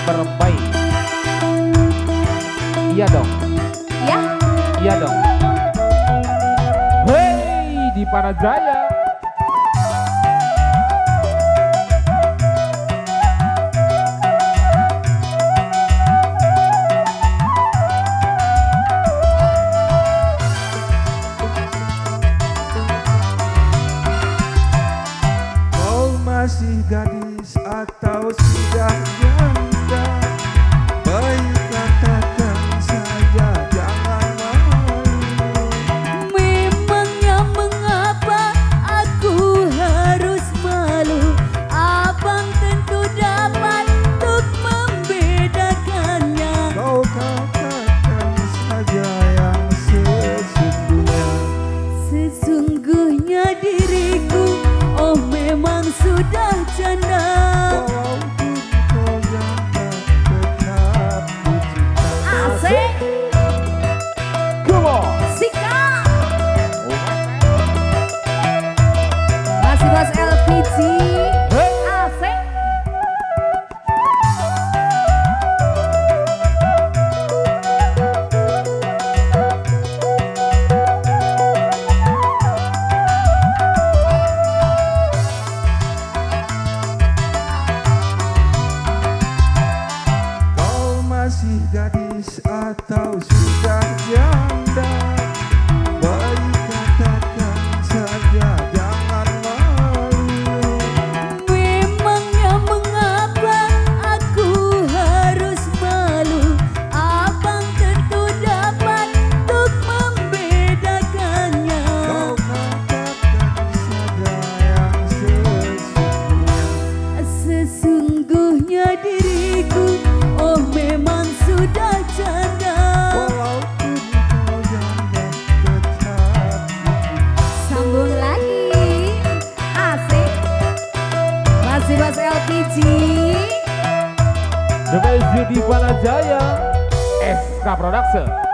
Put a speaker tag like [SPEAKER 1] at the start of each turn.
[SPEAKER 1] berbaik. Iya dong.
[SPEAKER 2] Ya.
[SPEAKER 1] Iya dong. Hei di Panajaya.
[SPEAKER 3] Masih gadis atau sudah janda, baik katakan saja jangan malu.
[SPEAKER 2] Memangnya mengapa aku harus malu? Abang tentu dapat untuk membedakannya.
[SPEAKER 3] Kau katakan saja yang sesungguhnya.
[SPEAKER 2] Sesungguhnya diriku, oh memang sudah janda.
[SPEAKER 3] Walaupun kau janda tetap kucinta.
[SPEAKER 2] Asik,
[SPEAKER 1] Come on.
[SPEAKER 2] sikap. Masih Bos LPG.
[SPEAKER 1] Hey.
[SPEAKER 2] Asik.
[SPEAKER 3] Kau masih gadis atau sudah janda, baik katakan saja jangan malu.
[SPEAKER 2] Memangnya mengapa aku harus malu? Abang tentu dapat untuk membedakannya.
[SPEAKER 3] Kau katakan saja yang sesungguhnya.
[SPEAKER 2] Sesungguhnya diriku, oh memang sudah janda.
[SPEAKER 3] Walaupun kau janda tetap kucinta.
[SPEAKER 2] Sambung lagi. Asik. Masih Bos LPG.
[SPEAKER 1] The best di Panajaya. SK Production.